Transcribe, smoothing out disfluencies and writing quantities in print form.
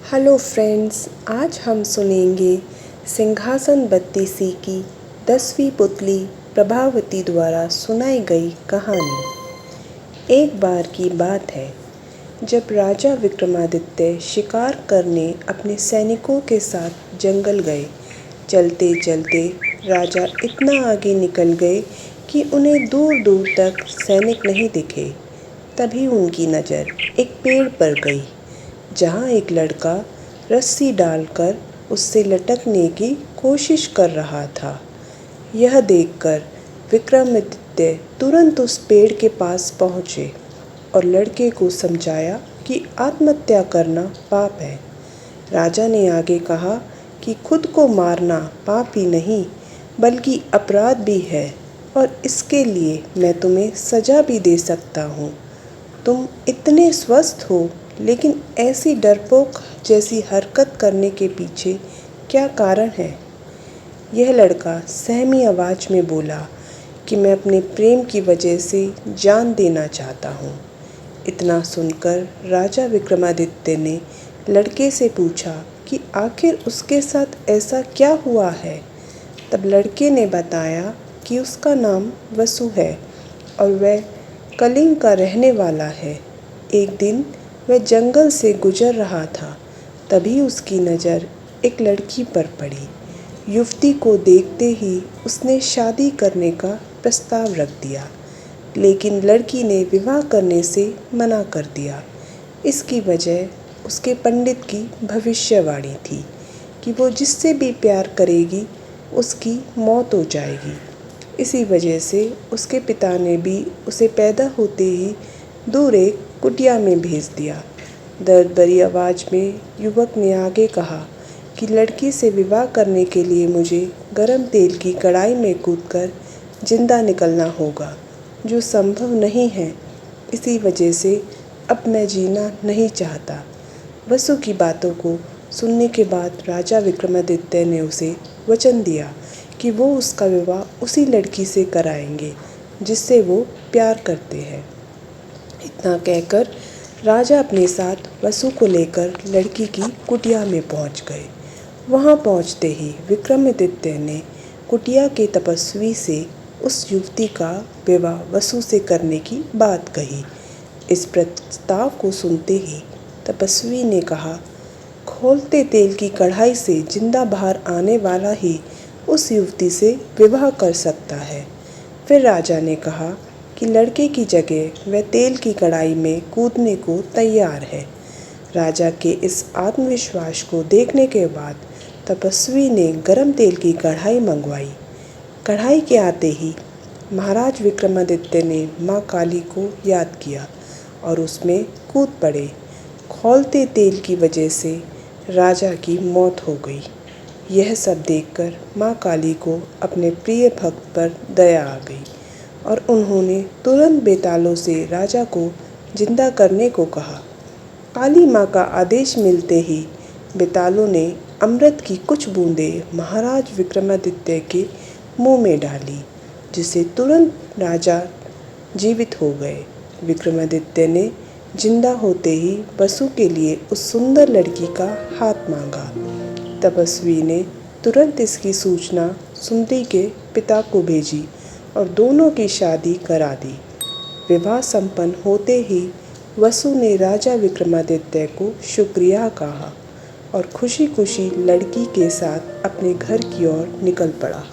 Hello friends, आज हम सुनेंगे सिंहासन बत्तीसी की 10वीं पुतली प्रभावती द्वारा सुनाई गई कहानी। एक बार की बात है जब राजा विक्रमादित्य शिकार करने अपने सैनिकों के साथ जंगल गए। चलते चलते राजा इतना आगे निकल गए कि उन्हें दूर दूर तक सैनिक नहीं दिखे। तभी उनकी नज़र एक पेड़ पर गई जहाँ एक लड़का रस्सी डालकर उससे लटकने की कोशिश कर रहा था। यह देखकर विक्रमादित्य तुरंत उस पेड़ के पास पहुँचे और लड़के को समझाया कि आत्महत्या करना पाप है। राजा ने आगे कहा कि खुद को मारना पाप ही नहीं बल्कि अपराध भी है और इसके लिए मैं तुम्हें सज़ा भी दे सकता हूँ। तुम इतने स्वस्थ हो लेकिन ऐसी डरपोक जैसी हरकत करने के पीछे क्या कारण है? यह लड़का सहमी आवाज़ में बोला कि मैं अपने प्रेम की वजह से जान देना चाहता हूँ। इतना सुनकर राजा विक्रमादित्य ने लड़के से पूछा कि आखिर उसके साथ ऐसा क्या हुआ है। तब लड़के ने बताया कि उसका नाम वसु है और वह कलिंग का रहने वाला है। एक दिन वह जंगल से गुजर रहा था, तभी उसकी नज़र एक लड़की पर पड़ी। युवती को देखते ही उसने शादी करने का प्रस्ताव रख दिया, लेकिन लड़की ने विवाह करने से मना कर दिया। इसकी वजह उसके पंडित की भविष्यवाणी थी कि वो जिससे भी प्यार करेगी उसकी मौत हो जाएगी। इसी वजह से उसके पिता ने भी उसे पैदा होते ही दूर एक कुटिया में भेज दिया। दर्द भरी आवाज़ में युवक ने आगे कहा कि लड़की से विवाह करने के लिए मुझे गरम तेल की कढ़ाई में कूदकर जिंदा निकलना होगा, जो संभव नहीं है। इसी वजह से अब मैं जीना नहीं चाहता। वसु की बातों को सुनने के बाद राजा विक्रमादित्य ने उसे वचन दिया कि वो उसका विवाह उसी लड़की से कराएंगे जिससे वो प्यार करते हैं। इतना कहकर राजा अपने साथ वसु को लेकर लड़की की कुटिया में पहुंच गए। वहां पहुंचते ही विक्रमादित्य ने कुटिया के तपस्वी से उस युवती का विवाह वसु से करने की बात कही। इस प्रस्ताव को सुनते ही तपस्वी ने कहा, खौलते तेल की कढ़ाई से जिंदा बाहर आने वाला ही उस युवती से विवाह कर सकता है। फिर राजा ने कहा कि लड़के की जगह वह तेल की कढ़ाई में कूदने को तैयार है। राजा के इस आत्मविश्वास को देखने के बाद तपस्वी ने गरम तेल की कढ़ाई मंगवाई। कढ़ाई के आते ही महाराज विक्रमादित्य ने माँ काली को याद किया और उसमें कूद पड़े। खौलते तेल की वजह से राजा की मौत हो गई। यह सब देखकर माँ काली को अपने प्रिय भक्त पर दया आ गई और उन्होंने तुरंत बेतालों से राजा को जिंदा करने को कहा। काली माँ का आदेश मिलते ही बेतालों ने अमृत की कुछ बूंदें महाराज विक्रमादित्य के मुंह में डाली, जिससे तुरंत राजा जीवित हो गए। विक्रमादित्य ने जिंदा होते ही वसु के लिए उस सुंदर लड़की का हाथ मांगा। तपस्वी ने तुरंत इसकी सूचना सुमति के पिता को भेजी और दोनों की शादी करा दी। विवाह संपन्न होते ही वसु ने राजा विक्रमादित्य को शुक्रिया कहा और खुशी खुशी लड़की के साथ अपने घर की ओर निकल पड़ा।